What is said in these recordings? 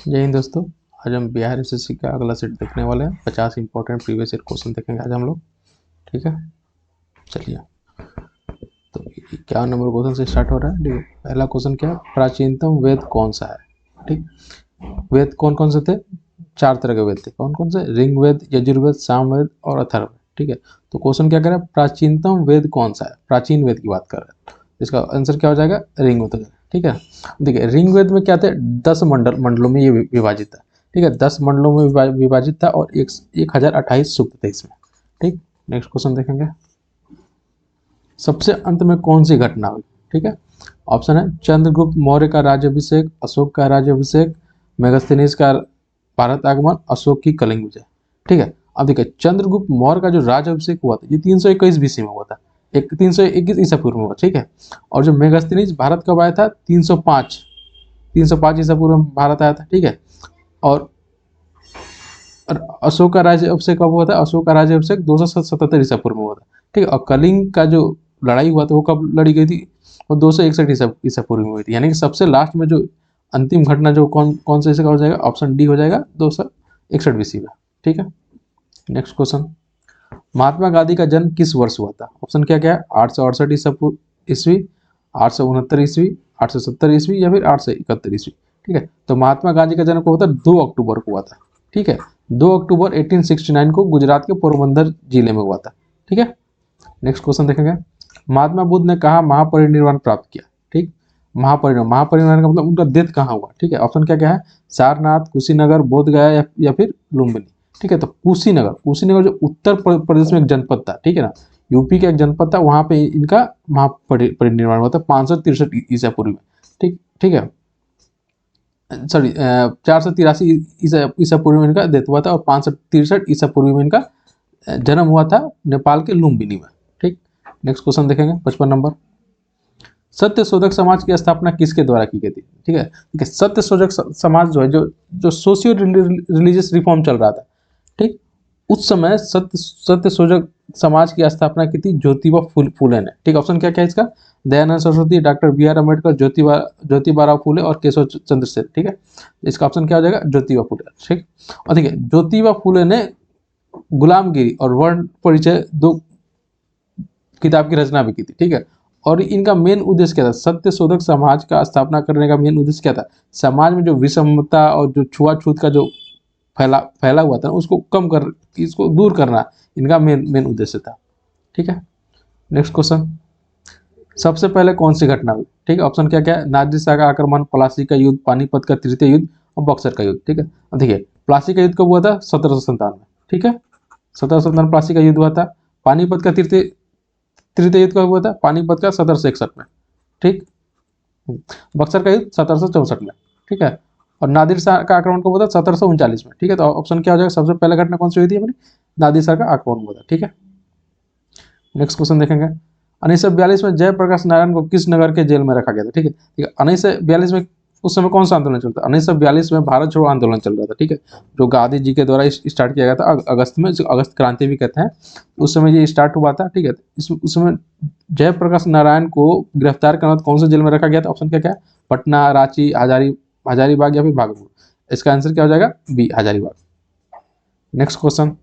जय हिंद दोस्तों। आज हम बिहार एसएससी का अगला सेट देखने वाले हैं। 50 इंपॉर्टेंट प्रीवियस ईयर क्वेश्चन देखेंगे आज हम लोग। ठीक है, चलिए। तो क्या नंबर क्वेश्चन से स्टार्ट हो रहा है। देखिए, पहला क्वेश्चन क्या है, प्राचीनतम वेद कौन सा है। ठीक, वेद कौन कौन से थे। 4 तरह के वेद थे। कौन कौन से, ऋग्वेद, यजुर्वेद, सामवेद और अथर्ववेद। ठीक है, तो क्वेश्चन क्या कर रहा है, प्राचीनतम वेद कौन सा है, प्राचीन वेद की बात कर रहे हैं। इसका आंसर क्या हो जाएगा, ऋग्वेद। ठीक है, देखिए ऋग्वेद में क्या थे, 10 मंडलों में ये विभाजित था। ठीक है, 10 मंडलों में विभाजित था और 1028 सूक्त थे इसमें। ठीक, नेक्स्ट क्वेश्चन देखेंगे, सबसे अंत में कौन सी घटना हुई। ठीक है, ऑप्शन है चंद्रगुप्त मौर्य का राज्याभिषेक, अशोक का राज्याभिषेक, मेगास्थनीज का भारत आगमन, अशोक की कलिंग विजय। ठीक है, अब देखिए चंद्रगुप्त मौर्य का जो राज्याभिषेक हुआ था ये 321 बीसी में हुआ था, 321 ईसा पूर्व में हुआ। ठीक है, और जो मेगास्थनीज भारत कब आया था, 305 ईसा पूर्व में भारत आया था। ठीक है, और अशोक का राज्याभिषेक कब हुआ था, अशोक का राज्याभिषेक 277 ईसा पूर्व में हुआ था। ठीक है, और कलिंग का जो लड़ाई हुआ था वो कब लड़ी गई थी, वो 261 ईसा पूर्व में हुई थी। यानी कि सबसे लास्ट में जो अंतिम घटना जो कौन कौन से का हो जाएगा, ऑप्शन डी हो जाएगा 261 बीसी में। ठीक है, नेक्स्ट क्वेश्चन, महात्मा गांधी का जन्म किस वर्ष हुआ था। ऑप्शन क्या क्या है, 868 ईस्वी, 869 ईस्वी, 870 ईस्वी या फिर 871 ईस्वी। ठीक है, तो महात्मा गांधी का जन्म कब हुआ था, 2 अक्टूबर को हुआ था। ठीक है, 2 अक्टूबर 1869 को गुजरात के पोरबंदर जिले में हुआ था। ठीक है, नेक्स्ट क्वेश्चन देखेंगे, महात्मा बुद्ध ने कहा महापरिनिर्वाण प्राप्त किया। ठीक, महापरिनिर्वाण का मतलब उनका डेथ कहाँ हुआ। ठीक है, ऑप्शन क्या क्या है, सारनाथ, कुशीनगर, बोध गया या फिर लुम्बिनी। ठीक है, तो कुशीनगर जो उत्तर प्रदेश में एक जनपद था, ठीक है ना, यूपी का एक जनपद था, वहां पे इनका महापरिनिर्वाण हुआ था 563 ईसा पूर्व में। ठीक ठीक है, सॉरी 483 ईसा पूर्व में इनका डेथ हुआ था और 563 ईसा पूर्व में इनका जन्म हुआ था नेपाल के लुम्बिनी में। ठीक, नेक्स्ट क्वेश्चन देखेंगे 55 नंबर, सत्य शोधक समाज की स्थापना किसके द्वारा की गई थी। ठीक है, ठीक है, सत्य शोधक समाज जो है, जो सोशियो रिलीजियस रिफॉर्म चल रहा था। ठीक, उस समय सत्य शोधक समाज की स्थापना की थी ज्योतिबा फूले ने। ठीक, ऑप्शन क्या क्या है इसका, Dayanand Saraswati, doctor B R Ambedkar, Jyotiba Phule और केशव चंद्र सेन। ठीक है, इसका ऑप्शन क्या हो जाएगा, ज्योतिबा फूले। ठीक, और देखिए ज्योतिबा फूले ने गुलामगिरी और वर्ण परिचय 2 किताब की रचना भी की थी। ठीक है, और इनका मेन उद्देश्य क्या था, सत्य शोधक समाज का स्थापना करने का मेन उद्देश्य क्या था, समाज में जो विषमता और जो छुआछूत का जो फैला हुआ था उसको कम कर, इसको दूर करना इनका मेन उद्देश्य था। ठीक है, नेक्स्ट क्वेश्चन, सबसे पहले कौन सी घटना हुई। ठीक है, ऑप्शन क्या क्या है, नादिर शाह का आक्रमण, प्लासी का युद्ध, पानीपत का तृतीय युद्ध और बक्सर का युद्ध। ठीक है, देखिए प्लासी का युद्ध कब हुआ था, 1797। ठीक है, 1797 प्लासी का युद्ध हुआ था। पानीपत का तृतीय युद्ध कब हुआ था, पानीपत का 1761 में। ठीक, बक्सर का युद्ध 1764 में। ठीक है, और नादिर शाह का आक्रमण कब हुआ था, 1739 में। ठीक है, तो ऑप्शन क्या हो जाएगा, सबसे पहले घटना कौन सी हुई थी हमारी, नादिर शाह का आक्रमण हुआ था। ठीक है, नेक्स्ट क्वेश्चन देखेंगे, 1942 में जयप्रकाश नारायण को किस नगर के जेल में रखा गया था। ठीक है, ठीक है, 1942 में उस समय कौन सा आंदोलन चलता था, 1942 में भारत छोड़ो आंदोलन चल रहा था। ठीक है, जो गांधी जी के द्वारा स्टार्ट किया गया था अगस्त में, अगस्त क्रांति भी कहते हैं, उस समय ये स्टार्ट हुआ था। ठीक है, उस समय जयप्रकाश नारायण को गिरफ्तार करना कौन से जेल में रखा गया था, ऑप्शन क्या क्या है, पटना, रांची, हजारीबाग या फिर भागलपुर। इसका आंसर क्या हो जाएगा, बी हजारीबाग। नेक्स्ट क्वेश्चन,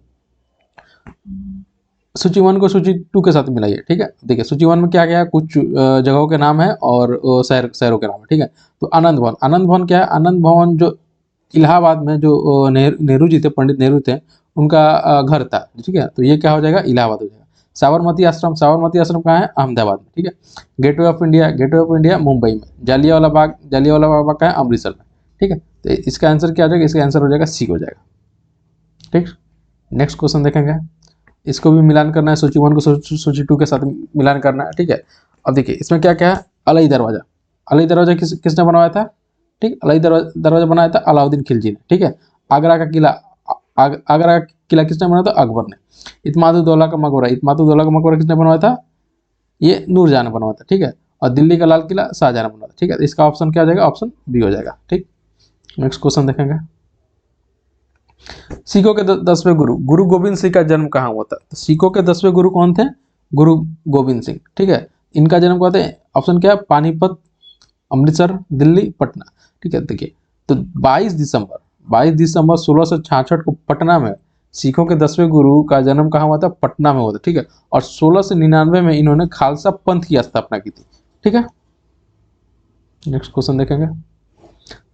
सूची 1 को सूची 2 के साथ मिलाइए। ठीक है, देखिए सूची 1 में क्या क्या है, कुछ जगहों के नाम है और शहरों के नाम है। ठीक है, तो आनंद भवन क्या है, आनंद भवन जो इलाहाबाद में जो नेहरू जी थे, पंडित नेहरू थे, उनका घर था। ठीक है, तो ये क्या हो जाएगा, इलाहाबाद हो जाएगा। साबरमती आश्रम कहाँ है, अहमदाबाद में। ठीक है, गेटवे ऑफ इंडिया मुंबई में। जालियावाला बाग कहाँ है, अमृतसर में। ठीक है, तो इसका आंसर क्या हो जाएगा, इसका आंसर हो जाएगा सी हो जाएगा। ठीक, नेक्स्ट क्वेश्चन देखेंगे, इसको भी मिलान करना है, सूची 1 को सूची 2 के साथ मिलान करना है। ठीक है, अब देखिए इसमें क्या क्या है, अलई दरवाजा किसने बनवाया था। ठीक, अलई दरवाजा बनाया था अलाउद्दीन खिलजी ने। ठीक है, आगरा का किला किसने बनाया था, अकबर ने। इत्मादुद्दौला का मकबरा किसने बनवाया था, ये नूरजहां ने बनवाया था। ठीक है, और दिल्ली का लाल किला शाहजहां ने बनवाया था। ठीक है, इसका ऑप्शन क्या हो जाएगा, ऑप्शन बी हो जाएगा। ठीक, नेक्स्ट क्वेश्चन देखेंगे, सिखों के 10वें गुरु गोविंद सिंह का जन्म कहाँ हुआ था। तो सिखों के 10वें गुरु कौन थे, गुरु गोविंद सिंह। ठीक है, इनका जन्म कहाँ था, ऑप्शन क्या है, पानीपत, अमृतसर, दिल्ली, पटना। ठीक है, देखिए तो 22 दिसंबर 1666 को पटना में सिखों के 10वें गुरु का जन्म कहाँ हुआ था? पटना में हुआ था। ठीक है, और 1699 में इन्होंने खालसा पंथ की स्थापना की थी। ठीक है, नेक्स्ट क्वेश्चन देखेंगे।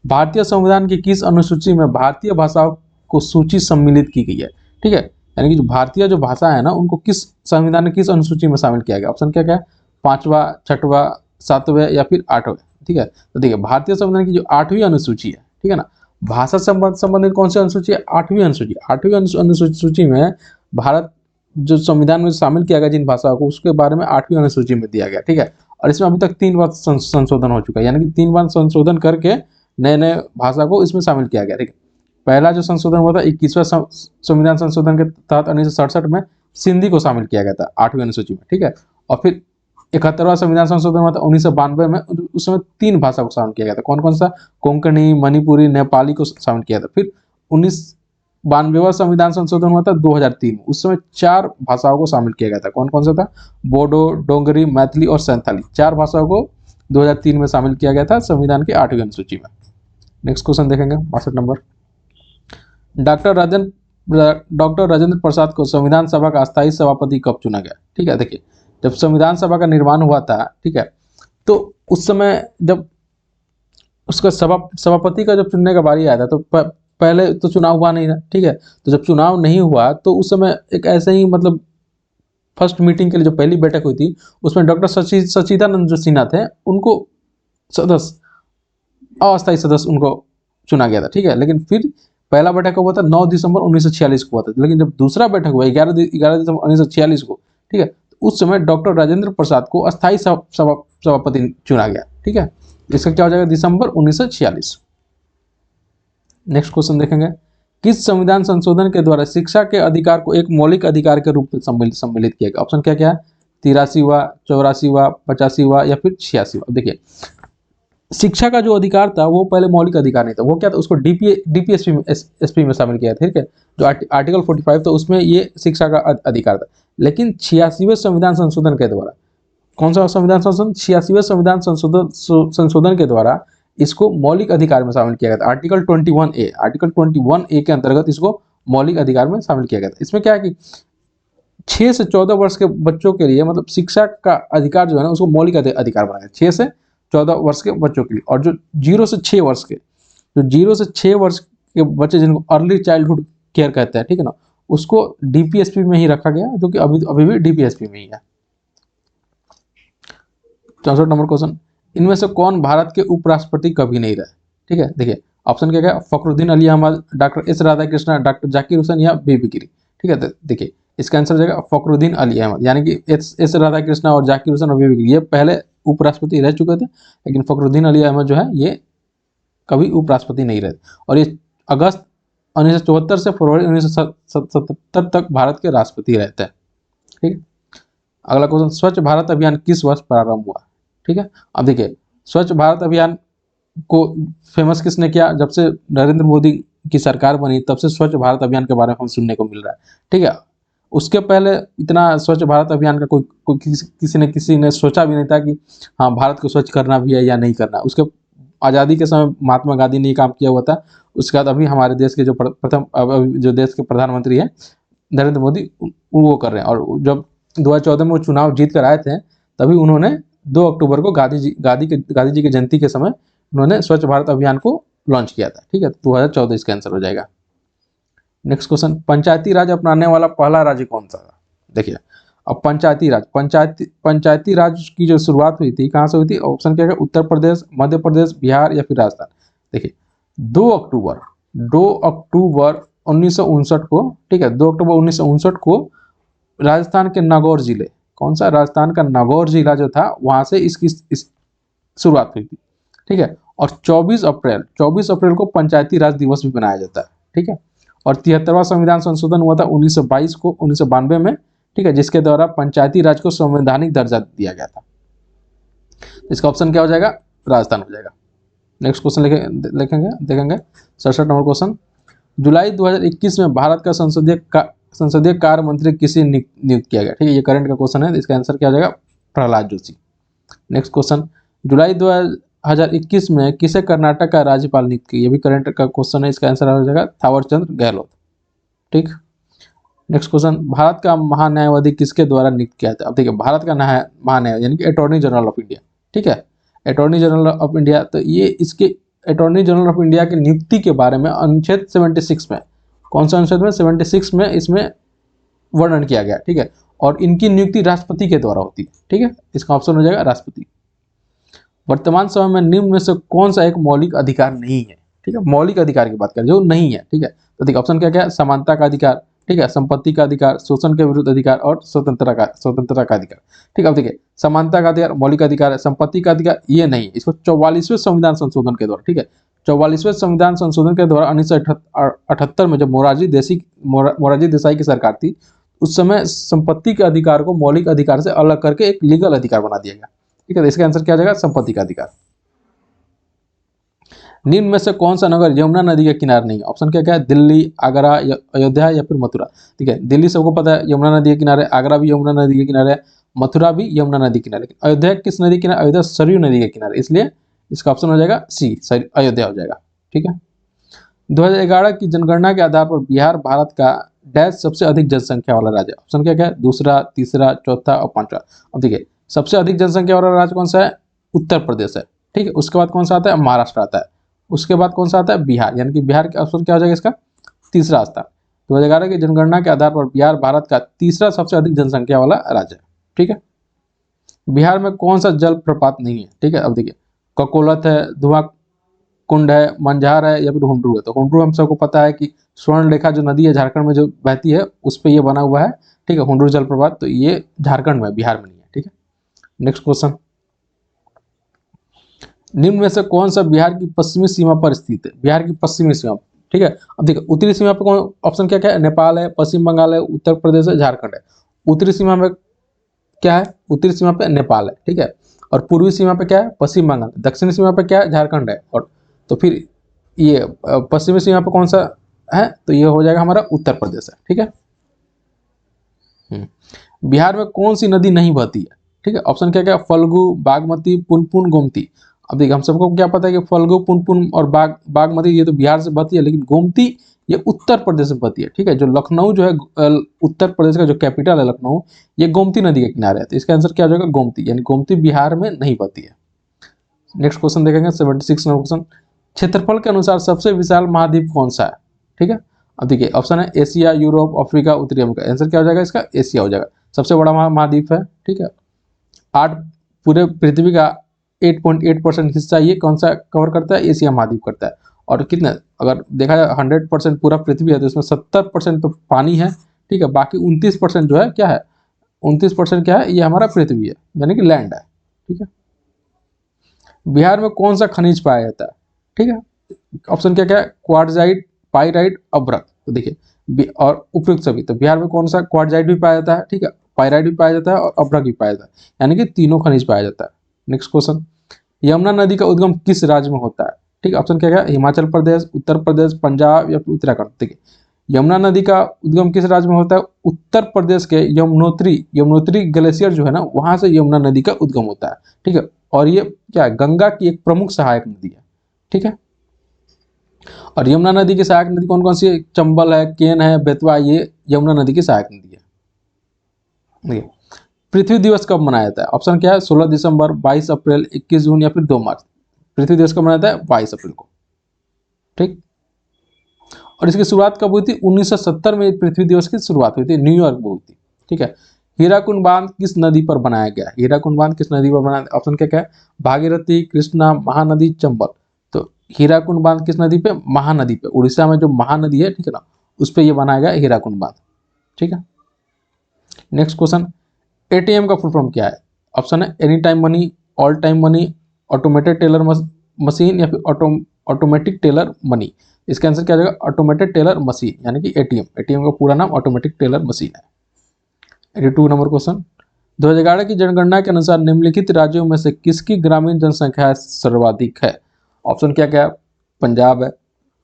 भारतीय संविधान की किस अनुसूची में भारतीय भाषाओं को सूची सम्मिलित की गई है? ठीक है, यानी कि जो भारतीय जो भाषा है ना, उनको किस संविधान ने किस अनुसूची में शामिल किया गया? ऑप्शन क्या क्या है? 5वां, 6वां, 7वें या फिर 8वें। ठीक है, तो देखिए भारतीय संविधान की जो 8वीं अनुसूची है, ठीक है ना, भाषा संबंधित कौन सी अनुसूची है? 8वीं अनुसूची। 8वीं अनुसूची में भारत जो संविधान में शामिल किया गया जिन भाषाओं को, उसके बारे में 8वीं अनुसूची में दिया गया। ठीक है, और इसमें अभी तक 3 बार संशोधन हो चुका है, यानी कि 3 बार संशोधन करके नए नए भाषा को इसमें शामिल किया गया। ठीक है, पहला जो संशोधन हुआ था 21वां संविधान संशोधन के तहत 1967 में सिंधी को शामिल किया गया था 8वीं अनुसूची में। ठीक है, और फिर 71वां संविधान संशोधन हुआ था 1992 में, उसमें 3 भाषा को शामिल किया गया था। कौन कौन सा? कोंकणी, मणिपुरी, नेपाली को शामिल किया था। फिर 1992वां संविधान संशोधन हुआ था 2003 में, उस समय 4 भाषाओं को शामिल किया गया था। कौन कौन सा था? बोडो, डोंगरी, मैथिली और संथाली। 4 भाषाओं को 2003 में शामिल किया गया था संविधान की 8वीं अनुसूची में। नेक्स्ट क्वेश्चन देखेंगे 62 नंबर। डॉक्टर राजेंद्र प्रसाद को संविधान सभा का अस्थायी सभापति कब चुना गया? ठीक है, देखिए जब संविधान सभा का निर्माण हुआ था, ठीक है, तो उस समय जब उसका सभापति का जब चुनने का बारी आया था, तो पहले तो चुनाव हुआ नहीं था। ठीक है, तो जब चुनाव नहीं हुआ तो उस समय एक ऐसे ही मतलब फर्स्ट मीटिंग के लिए जो पहली बैठक हुई थी, उसमें डॉक्टर सच्चिदानंद जो सिन्हा थे, उनको अस्थायी सदस्य उनको चुना गया था। ठीक है, लेकिन फिर पहला बैठक हुआ था 9 दिसंबर 1946 को हुआ था, लेकिन जब दूसरा बैठक हुआ 11 दिसंबर 1946 को, ठीक है, तो उस समय डॉक्टर राजेंद्र प्रसाद को अस्थायी सभापति चुना गया। ठीक है, इसका क्या हो जाएगा? दिसंबर 1946। नेक्स्ट क्वेश्चन देखेंगे। किस संविधान संशोधन के द्वारा शिक्षा के अधिकार को एक मौलिक अधिकार के रूप में सम्मिलित किया गया? ऑप्शन क्या क्या है? 83वां, 84वां, 85वां या फिर 86वां। देखिए शिक्षा का जो अधिकार था वो पहले मौलिक अधिकार नहीं था, वो क्या था? उसको डीपीएसपी में शामिल किया था। ठीक है, जो आर्टिकल 45 था उसमें ये शिक्षा का अधिकार था। लेकिन 86वें संविधान संशोधन के द्वारा, कौन सा संविधान संशोधन? 86वें संविधान संशोधन के द्वारा इसको मौलिक अधिकार में शामिल किया गया था। आर्टिकल 21A के अंतर्गत इसको मौलिक अधिकार में शामिल किया गया था। इसमें क्या है कि 6 से 14 वर्ष के बच्चों के लिए मतलब शिक्षा का अधिकार जो है ना, उसको मौलिक अधिकार बनाया 6 से 14 वर्ष के बच्चों के लिए। और जो 0 से 6 वर्ष के बच्चे जिनको अर्ली चाइल्डहुड केयर कहते हैं, ठीक है ना, उसको डीपीएसपी में ही रखा गया, जो कि अभी भी डीपीएसपी में ही है। 64 नंबर क्वेश्चन। इनमें से कौन भारत के उपराष्ट्रपति कभी नहीं रहे? ठीक है, देखिए ऑप्शन क्या क्या? Fakhruddin Ali Ahmed, doctor S Radhakrishnan, doctor Zakir Hussain या बीबी गिरी। ठीक है, देखिए इसका आंसर हो जाएगा फखरुद्दीन अली अहमद, यानी कि एस राधाकृष्णन और जाकिर हुसैन और बीबी गिरी ये पहले उपराष्ट्रपति रह चुके थे, लेकिन फखरुद्दीन अली अहमद जो है ये कभी उपराष्ट्रपति नहीं रहे, और ये अगस्त 1974 से फरवरी 1977 तक भारत के राष्ट्रपति रहते हैं। ठीक है, अगला क्वेश्चन। स्वच्छ भारत अभियान किस वर्ष प्रारंभ हुआ? ठीक है, अब देखिए स्वच्छ भारत अभियान को फेमस किसने किया? जब से नरेंद्र मोदी की सरकार बनी तब से स्वच्छ भारत अभियान के बारे में हम सुनने को मिल रहा है। ठीक है, उसके पहले इतना स्वच्छ भारत अभियान का कोई किसी ने सोचा भी नहीं था कि हाँ भारत को स्वच्छ करना भी है या नहीं करना। उसके आज़ादी के समय महात्मा गांधी ने ये काम किया हुआ था। उसके बाद अभी हमारे देश के जो प्रथम जो देश के प्रधानमंत्री हैं नरेंद्र मोदी, वो कर रहे हैं। और जब 2014 में वो चुनाव जीत कर आए थे, तभी उन्होंने 2 अक्टूबर को गांधी जी की जयंती के समय उन्होंने स्वच्छ भारत अभियान को लॉन्च किया था। ठीक है, 2014 इसका आंसर हो जाएगा। Next question. पंचायती राज अपनाने वाला पहला राज्य कौन सा था? देखिए अब पंचायती राज की जो शुरुआत हुई थी कहाँ से हुई थी? ऑप्शन क्या है? उत्तर प्रदेश, मध्य प्रदेश, बिहार या फिर राजस्थान। देखिए 2 अक्टूबर 1959 को, ठीक है, 2 अक्टूबर 1959 को राजस्थान के नागौर जिले, कौन सा? राजस्थान का नागौर जिला जो था वहां से इसकी शुरुआत हुई थी। ठीक है, और 24 अप्रैल को पंचायती राज दिवस भी मनाया जाता है। ठीक है, और 73वां संविधान संशोधन हुआ था 1992 में, ठीक है, जिसके द्वारा पंचायती राज को संवैधानिक दर्जा दिया गया था। इसका ऑप्शन क्या हो जाएगा? राजस्थान हो जाएगा। नेक्स्ट क्वेश्चन देखेंगे 67 नंबर क्वेश्चन। जुलाई 2021 में भारत का संसदीय कार्य मंत्री किसे नियुक्त किया गया? ठीक है, ये करंट का क्वेश्चन है, इसका आंसर क्या हो जाएगा? प्रहलाद जोशी। Next question. जुलाई 2021 में किसे कर्नाटक का राज्यपाल नियुक्त किया? ये भी करंट का क्वेश्चन है, इसका आंसर हो जाएगा थावरचंद गहलोत। ठीक, नेक्स्ट क्वेश्चन, भारत का महान्यायवादी किसके द्वारा नियुक्त किया था? अब देखिए, भारत का महान्याय यानी कि अटॉर्नी जनरल ऑफ इंडिया, ठीक है, अटॉर्नी जनरल ऑफ इंडिया। तो ये इसके अटॉर्नी जनरल ऑफ इंडिया की नियुक्ति के बारे में अनुच्छेद 76 में, कौन सा अनुच्छेद में? 76 में इसमें वर्णन किया गया, ठीक है। और इनकी नियुक्ति राष्ट्रपति के द्वारा होती है, ठीक है, इसका ऑप्शन हो जाएगा राष्ट्रपति। वर्तमान समय में निम्न में से कौन सा एक मौलिक अधिकार नहीं है? ठीक है, मौलिक अधिकार की बात करें जो नहीं है, ठीक है। तो देखिए ऑप्शन क्या क्या है? समानता का अधिकार, ठीक है, संपत्ति का अधिकार, शोषण के विरुद्ध अधिकार और स्वतंत्रता का अधिकार। ठीक है, अब देखिए समानता का अधिकार मौलिक अधिकार है, संपत्ति का अधिकार ये नहीं, इसको 44वें संविधान संशोधन के द्वारा, ठीक है, 44वें संविधान संशोधन के द्वारा 1978 में जब मोरारजी देसाई की सरकार थी, उस समय संपत्ति के अधिकार को मौलिक अधिकार से अलग करके एक लीगल अधिकार बना दिया गया, ठीक है। तो इसका आंसर क्या हो जाएगा? संपत्ति का अधिकार। निम्न में से कौन सा नगर यमुना नदी के किनारे नहीं है? ऑप्शन क्या क्या है? दिल्ली, आगरा, अयोध्या या फिर मथुरा। ठीक है, दिल्ली सबको पता है यमुना नदी के किनारे, आगरा भी यमुना नदी के किनारे, मथुरा भी यमुना नदी के किनारे। अयोध्या किस नदी के किनारे? अयोध्या सरयू नदी के किनारे, इसलिए इसका ऑप्शन हो जाएगा सी, अयोध्या हो जाएगा। ठीक है, 2011 की जनगणना के आधार पर बिहार भारत का डैश सबसे अधिक जनसंख्या वाला राज्य। ऑप्शन क्या क्या है? दूसरा, तीसरा, चौथा और पांचवा। अब देखिए सबसे अधिक जनसंख्या वाला राज्य कौन सा है? उत्तर प्रदेश है, ठीक है। उसके बाद कौन सा आता है? महाराष्ट्र आता है। उसके बाद कौन सा आता है? बिहार, यानी कि बिहार का ऑप्शन क्या हो जाएगा इसका? तीसरा स्थान। 2011 की जनगणना के आधार पर बिहार भारत का तीसरा सबसे अधिक जनसंख्या वाला राज्य है, ठीक है। बिहार में कौन सा जल प्रपात नहीं है? ठीक है, अब देखिए ककोलत है, धुआं कुंड है, मंझार है या फिर हुंड्रू है। तो हुंड्रू हम सबको पता है कि स्वर्ण रेखा जो नदी है झारखंड में जो बहती है उस पर ये बना हुआ है, ठीक है, हुंड्रू जलप्रपात। तो ये झारखंड में, बिहार में नहीं है, ठीक है। नेक्स्ट क्वेश्चन, निम्न में से कौन सा बिहार की पश्चिमी सीमा पर स्थित है? बिहार की पश्चिमी सीमा, ठीक है। अब देखिए उत्तरी सीमा पर कौन? ऑप्शन क्या क्या है? नेपाल है, पश्चिम बंगाल है, उत्तर प्रदेश है, झारखंड है। उत्तरी सीमा में क्या है? उत्तरी सीमा पे नेपाल है, ठीक है। और पूर्वी सीमा पे क्या है? पश्चिम बंगाल। दक्षिणी सीमा पे क्या है? झारखंड है। और तो फिर ये पश्चिमी सीमा पे कौन सा है? तो ये हो जाएगा हमारा उत्तर प्रदेश है, ठीक है। बिहार में कौन सी नदी नहीं बहती है? ठीक है, ऑप्शन क्या क्या? फल्गु, बागमती, पुनपुन, गोमती। अब देखिए हम सबको क्या पता है कि फल्गु, पुनपुन और बागमती ये तो बिहार से बहती है, लेकिन गोमती ये उत्तर प्रदेश से बहती है, ठीक है। जो लखनऊ जो है उत्तर प्रदेश का जो कैपिटल है लखनऊ, ये गोमती नदी के किनारे है। तो इसका आंसर क्या हो जाएगा? गोमती, यानी गोमती बिहार में नहीं बहती है। नेक्स्ट क्वेश्चन देखेंगे 76 नंबर क्वेश्चन, क्षेत्रफल के अनुसार सबसे विशाल महाद्वीप कौन सा है? ठीक है, अब देखिए ऑप्शन है एशिया, यूरोप, अफ्रीका, उत्तरी अमेरिका। आंसर क्या हो जाएगा इसका? एशिया हो जाएगा, सबसे बड़ा महाद्वीप है, ठीक है। 8 पूरे पृथ्वी का 8.8% हिस्सा ये कौन सा कवर करता है? एशिया महाद्वीप करता है। और कितने, अगर देखा जाए 100% पूरा पृथ्वी है तो इसमें 70% तो पानी है, ठीक है। बाकी 29% जो है क्या है? 29% क्या है? ये हमारा पृथ्वी है, यानी कि लैंड है, ठीक है। बिहार में कौन सा खनिज पाया जाता है? ठीक है, ऑप्शन क्या क्या है? क्वार्टजाइट, पाइराइट, अभ्रक। तो देखिए और उपयुक्त सभी। तो बिहार में कौन सा? क्वार्टजाइट भी पाया जाता है, ठीक है, पाइराइट भी पाया जाता है और अभ्रक भी पाया जाता है, यानी कि तीनों खनिज पाया जाता है। नेक्स्ट क्वेश्चन, यमुना नदी का उद्गम किस राज्य में होता है? ठीक है, ऑप्शन क्या क्या? हिमाचल प्रदेश, उत्तर प्रदेश, पंजाब या फिर उत्तराखंड। देखिए यमुना नदी का उद्गम किस राज्य में होता है? उत्तर प्रदेश के यमुनोत्री ग्लेशियर जो है ना, वहां से यमुना नदी का उद्गम होता है, ठीक है। और ये क्या है? गंगा की एक प्रमुख सहायक नदी है, ठीक है। और यमुना नदी की सहायक नदी कौन कौन सी है? चंबल है, केन है, बेतवा, ये यमुना नदी की सहायक नदी है। देखिए पृथ्वी दिवस कब मनाया जाता है? ऑप्शन क्या है? 16 दिसंबर, 22 अप्रैल, 21 जून या फिर 2 मार्च। पृथ्वी दिवस कब मनाया जाता है? 22 अप्रैल को, ठीक। और इसकी शुरुआत कब हुई थी? 1970 में पृथ्वी दिवस की शुरुआत हुई थी, न्यूयॉर्क में हुई थी, ठीक है। हीराकुंड बांध किस नदी पर बनाया गया? हीराकुंड बांध किस नदी पर बनाया? ऑप्शन क्या क्या है? भागीरथी, कृष्णा, महानदी, चंबल। तो हीराकुंड बांध किस नदी पे? महानदी पे। उड़ीसा में जो महानदी है, ठीक है ना, उस पर यह बनाया गया हीराकुंड बांध, ठीक है। नेक्स्ट क्वेश्चन, एटीएम का फुल फॉर्म क्या है? ऑप्शन है any time money, all time money, automated teller machine या फिर ऑटोमेटिक टेलर मनी। इसका आंसर क्या हो जाएगा? ऑटोमेटेड टेलर मशीन, यानी कि एटीएम। एटीएम का पूरा नाम ऑटोमेटिक टेलर मशीन है। 82 नंबर क्वेश्चन, 2011 की जनगणना के अनुसार निम्नलिखित राज्यों में से किसकी ग्रामीण जनसंख्या सर्वाधिक है? ऑप्शन क्या क्या है? पंजाब है,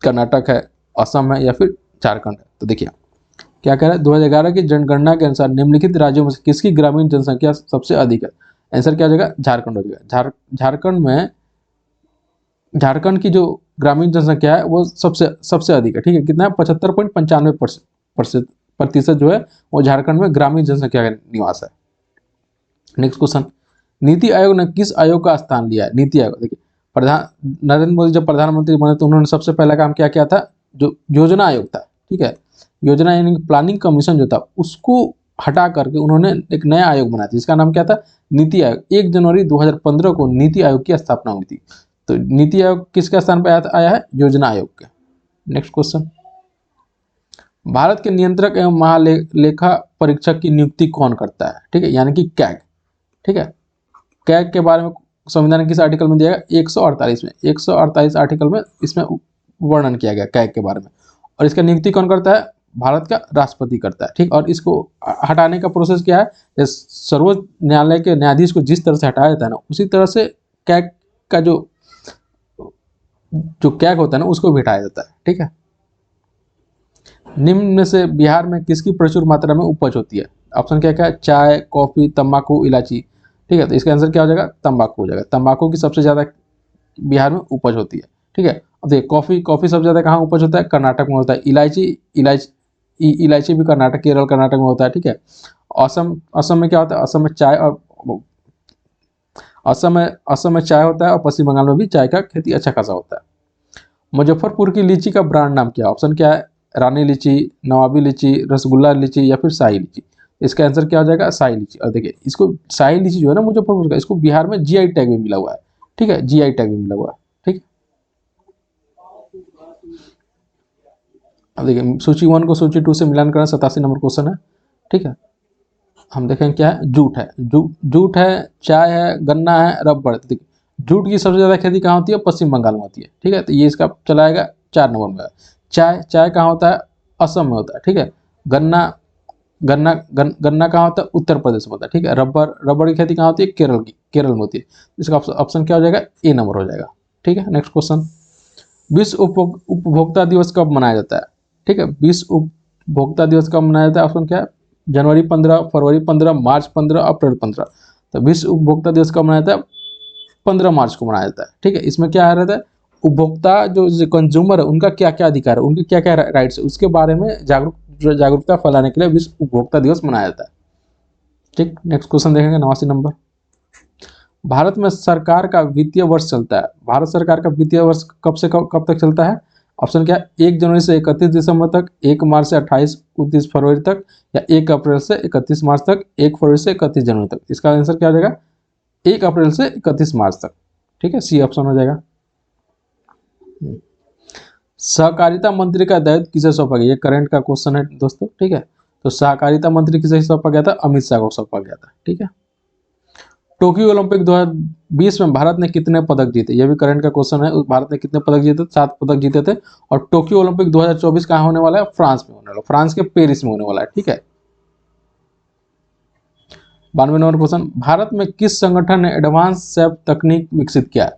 कर्नाटक है, असम है या फिर झारखंड है। तो देखिए क्या कह रहा है? 2011 की जनगणना के अनुसार निम्नलिखित राज्यों में से किसकी ग्रामीण जनसंख्या सबसे अधिक है? आंसर क्या हो जाएगा? झारखंड हो जाएगा। झारखंड में झारखंड की जो ग्रामीण जनसंख्या है वो सबसे सबसे अधिक है, ठीक है, कितना है 75.95% प्रतिशत जो है वो झारखंड में ग्रामीण जनसंख्या का निवास है। नेक्स्ट क्वेश्चन, नीति आयोग ने किस आयोग का स्थान लिया है? नीति आयोग, देखिए प्रधान नरेंद्र मोदी जब प्रधानमंत्री बने तो उन्होंने सबसे पहला काम क्या किया था, जो योजना आयोग था, ठीक है, योजना यानी प्लानिंग कमीशन जो था उसको हटा करके उन्होंने एक नया आयोग बनाया था जिसका नाम क्या था, नीति आयोग। 1 जनवरी 2015 को नीति आयोग की स्थापना हुई थी। तो नीति आयोग किसके स्थान पर आया है, योजना आयोग के। नेक्स्ट क्वेश्चन, भारत के नियंत्रक एवं महालेखा परीक्षक की नियुक्ति कौन करता है? ठीक है, यानी कि कैग, ठीक है, कैग के बारे में संविधान के किस आर्टिकल में दिया गया, 148 में, 148 आर्टिकल में इसमें वर्णन किया गया कैग के बारे में। और इसका नियुक्ति कौन करता है, भारत का राष्ट्रपति करता है, ठीक। और इसको हटाने का प्रोसेस क्या है, सर्वोच्च न्यायालय के न्यायाधीश को जिस तरह से हटाया जाता है ना, उसी तरह से कैग का जो कैग होता है ना उसको भी हटाया जाता है, ठीक है। निम्न में से बिहार में किसकी प्रचुर मात्रा में उपज होती है? ऑप्शन क्या क्या है, चाय, कॉफी, तंबाकू, इलायची, ठीक है। तो इसका आंसर क्या हो जाएगा, तंबाकू हो जाएगा। तंबाकू की सबसे ज्यादा बिहार में उपज होती है, ठीक है। अब देखिए कॉफी सबसे ज्यादा कहाँ उपज होता है, कर्नाटक में होता है। इलायची भी कर्नाटक, केरल, कर्नाटक में होता है, ठीक है। असम में क्या होता है, असम में चाय और असम में चाय होता है और पश्चिम बंगाल में भी चाय का खेती अच्छा खासा होता है। मुजफ्फरपुर की लीची का ब्रांड नाम क्या है? ऑप्शन क्या है, रानी लीची, नवाबी लीची, रसगुल्ला लीची या फिर शाही लीची। इसका आंसर क्या हो जाएगा, शाही लीची। और देखिए इसको शाही लीची जो है ना मुजफ्फरपुर का, इसको बिहार में जीआई टैग भी मिला हुआ है, ठीक है, जीआई टैग भी मिला हुआ है, ठीक। अब देखिए सूची 1 को सूची 2 से मिलान करना 87 नंबर क्वेश्चन है, ठीक है। हम देखें क्या है, जूट है, जूट है, चाय है, गन्ना है, रबड़। देखिए जूट की सबसे ज्यादा खेती कहाँ होती है, पश्चिम बंगाल में होती है, ठीक है। तो ये इसका चलाएगा 4 नंबर में। चाय कहाँ होता है, असम में होता है, ठीक है। गन्ना गन्ना कहाँ होता है, उत्तर प्रदेश में होता है, ठीक है। रबड़ की खेती कहाँ होती है, केरल में होती है। इसका ऑप्शन क्या हो जाएगा, ए नंबर हो जाएगा, ठीक है। नेक्स्ट क्वेश्चन, विश्व उपभोक्ता दिवस कब मनाया जाता है? ठीक है, विश्व उपभोक्ता दिवस कब मनाया जाता है? ऑप्शन क्या है, जनवरी 15, फरवरी 15, मार्च 15, अप्रैल 15। तो विश्व उपभोक्ता दिवस कब मनाया जाता है, 15 मार्च को मनाया जाता है, ठीक है। इसमें क्या आ रहता है, उपभोक्ता जो कंज्यूमर है उनका क्या क्या अधिकार है, उनके क्या क्या राइट्स है, उसके बारे में जागरूकता फैलाने के लिए विश्व उपभोक्ता दिवस मनाया जाता है, ठीक। नेक्स्ट क्वेश्चन देखेंगे 89 नंबर, भारत में सरकार का वित्तीय वर्ष चलता है, भारत सरकार का वित्तीय वर्ष कब से कब तक चलता है? ऑप्शन क्या है, 1 जनवरी से 31 दिसंबर तक, 1 मार्च से 28-29 फरवरी तक, या 1 अप्रैल से 31 मार्च तक, 1 फरवरी से 31 जनवरी तक। इसका आंसर क्या हो जाएगा, 1 अप्रैल से 31 मार्च तक, ठीक है, सी ऑप्शन हो जाएगा। सहकारिता मंत्री का दायित्व किसे सौंपा गया? ये करंट का क्वेश्चन है दोस्तों, ठीक है। तो सहकारिता मंत्री किसे सौंपा गया था? अमित शाह को सौंपा गया था, ठीक है। टोक्यो ओलंपिक 2020 में भारत ने कितने पदक जीते? यह भी करंट का क्वेश्चन है। भारत ने कितने पदक जीते? 7 पदक जीते थे। और टोक्यो ओलंपिक 2024 कहाँ होने वाला है? फ्रांस में होने वाला है, फ्रांस के पेरिस में होने वाला है, ठीक है। 92 नंबर क्वेश्चन, भारत में किस संगठन ने एडवांस सैप तकनीक विकसित किया है?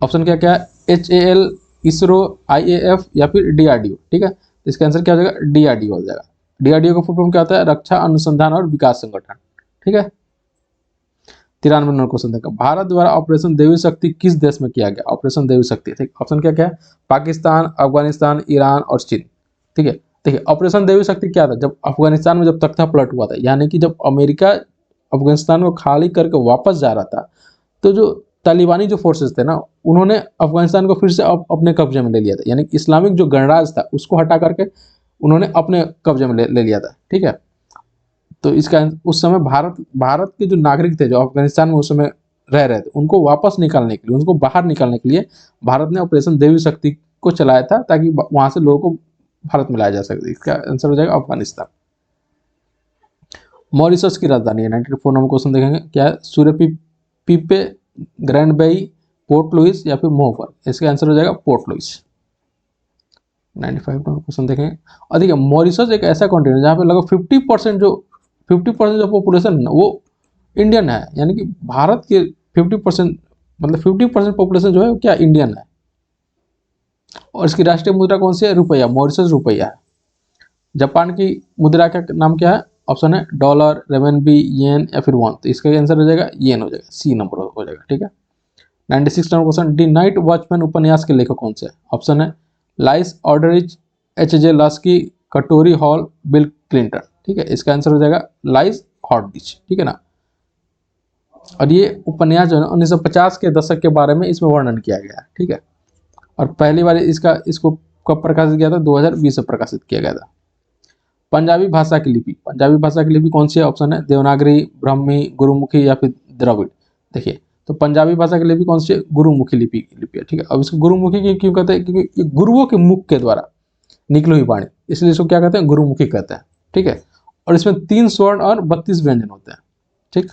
ऑप्शन क्या क्या है, HAL, इसरो, IAF या फिर DRDO, ठीक है। तो इसका आंसर क्या हो जाएगा, DRDO हो जाएगा। DRDO का फुल फॉर्म क्या होता है, रक्षा अनुसंधान और विकास संगठन, ठीक है। 93 नंबर क्वेश्चन देखा, भारत द्वारा ऑपरेशन देवी शक्ति किस देश में किया गया? ऑपरेशन देवी शक्ति, ठीक। ऑप्शन क्या क्या है, पाकिस्तान, अफगानिस्तान, ईरान और चीन, ठीक है। देखिए ऑपरेशन देवी शक्ति क्या था, जब अफगानिस्तान में जब तख्ता पलट हुआ था, यानी कि जब अमेरिका अफगानिस्तान को खाली करके वापस जा रहा था, तो जो तालिबानी जो फोर्सेस थे ना, उन्होंने अफगानिस्तान को फिर से अपने कब्जे में ले लिया था, यानी इस्लामिक जो गणराज था उसको हटा करके उन्होंने अपने कब्जे में ले लिया था, ठीक है। तो इसका उस समय भारत के जो नागरिक थे जो अफगानिस्तान में उस समय रह रहे थे, उनको वापस निकालने के लिए, उनको बाहर निकालने के लिए भारत ने ऑपरेशन देवी शक्ति को चलाया था, ताकि वहां से लोगों को भारत में लाया जा सके। इसका आंसर हो जाएगा अफगानिस्तान। मॉरिशस की राजधानी है, 94 नंबर क्वेश्चन देखेंगे, क्या है, सूर्यपीपे, ग्रैंड बेई, पोर्ट लुइस या फिर मोहफर। इसका आंसर हो जाएगा पोर्ट लुइस। 95 नंबर क्वेश्चन देखेंगे, और देखिए मॉरिशस एक ऐसा कंट्री है जहाँ पे लगभग 50% जो पॉपुलेशन है वो इंडियन है, यानी कि भारत के 50%, मतलब 50% पॉपुलेशन जो है वो क्या इंडियन है। और इसकी राष्ट्रीय मुद्रा कौन सी है? रुपया, मॉरिशस रुपया है। जापान की मुद्रा का नाम क्या है? ऑप्शन है डॉलर, रेमनबी, येन या फिर वॉन। तो इसका आंसर हो जाएगा येन हो जाएगा, सी नंबर हो जाएगा, ठीक है। 96 number question, D night watchman उपन्यास के लेखक कौन से? ऑप्शन है लाइस ऑर्डरिच, एच जे लस्की, कटोरी हॉल, बिल क्लिंटन। ठीक है, इसका आंसर हो जाएगा लाइस ऑर्डरिच। ठीक है ना। और ये उपन्यास जो है 1950 के दशक के बारे में इसमें वर्णन किया गया है। ठीक है, और पहली बार इसको कब प्रकाशित किया था? 2020 में प्रकाशित किया गया था। पंजाबी भाषा की लिपि, पंजाबी भाषा की लिपि कौन सी है? ऑप्शन है देवनागरी, ब्राह्मी, गुरुमुखी या फिर द्रविड़। देखिए, तो पंजाबी भाषा की लिपि कौन सी है? गुरुमुखी लिपि है। ठीक है, अब इसको गुरुमुखी क्यों कहते हैं? क्योंकि ये गुरुओं के मुख के द्वारा निकली हुई वाणी, इसलिए इसको क्या कहते हैं? गुरुमुखी कहते हैं। ठीक है, और इसमें 3 स्वर्ण और 32 व्यंजन होते हैं। ठीक,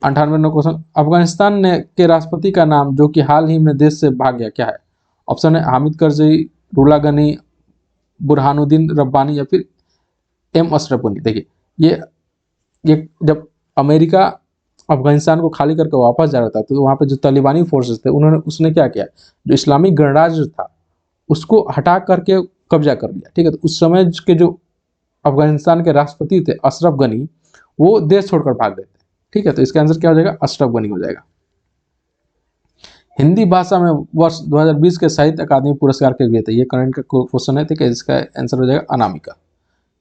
98 नंबर क्वेश्चन, अफगानिस्तान के राष्ट्रपति का नाम जो कि हाल ही में देश से भाग गया क्या है? ऑप्शन है हामिद करजई, रुला गनी, बुरहानुद्दीन रब्बानी या फिर एम अशरफ गनी। देखिए, ये जब अमेरिका अफगानिस्तान को खाली करके वापस जा रहा था तो वहाँ पे जो तालिबानी फोर्सेस थे उसने क्या किया, जो इस्लामिक गणराज्य था उसको हटा करके कब्जा कर लिया। ठीक है, तो उस समय के जो अफगानिस्तान के राष्ट्रपति थे अशरफ गनी, वो देश छोड़कर भाग गए थे। ठीक है, तो इसका आंसर क्या हो जाएगा? अशरफ गनी हो जाएगा। हिंदी भाषा में वर्ष 2020 के साहित्य अकादमी पुरस्कार के विजेता, ये करंट का क्वेश्चन है। ठीक है, इसका आंसर हो जाएगा अनामिका।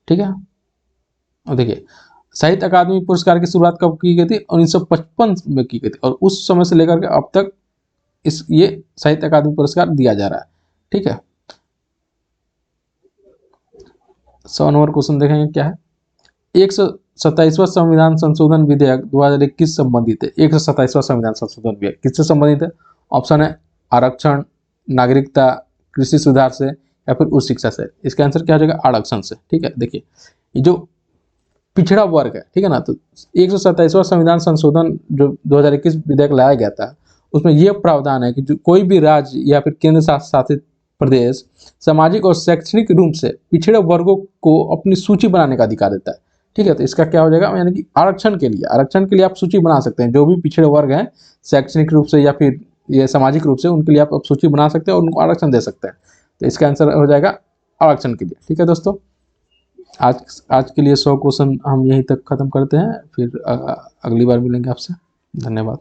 ठीक है, और देखिए, साहित्य अकादमी पुरस्कार की शुरुआत कब की गई थी? 1955 में की गई थी, और उस समय से लेकर के अब तक ये साहित्य अकादमी पुरस्कार दिया जा रहा है। ठीक है, 100 नंबर क्वेश्चन देखेंगे क्या है। 127वां संविधान संशोधन विधेयक 2021 संबंधित है। 127वां संविधान संशोधन विधेयक किससे संबंधित है? ऑप्शन है आरक्षण, नागरिकता, कृषि सुधार से या फिर उच्च शिक्षा से। इसका आंसर क्या हो जाएगा? आरक्षण से। ठीक है, देखिए, ये जो पिछड़ा वर्ग है, ठीक है ना, तो 127वां संविधान संशोधन जो 2021 विधेयक लाया गया था, उसमें यह प्रावधान है कि जो कोई भी राज्य या फिर केंद्र शासित प्रदेश सामाजिक और शैक्षणिक रूप से पिछड़े वर्गों को अपनी सूची बनाने का अधिकार देता है। ठीक है, तो इसका क्या हो जाएगा? यानी कि आरक्षण के लिए आप सूची बना सकते हैं। जो भी पिछड़े वर्ग हैं शैक्षणिक रूप से या फिर ये सामाजिक रूप से, उनके लिए आप सूची बना सकते हैं और उनको आरक्षण दे सकते हैं। तो इसका आंसर हो जाएगा आरक्षण के लिए। ठीक है दोस्तों, आज के लिए 100 क्वेश्चन हम यहीं तक खत्म करते हैं, फिर अगली बार मिलेंगे आपसे। धन्यवाद।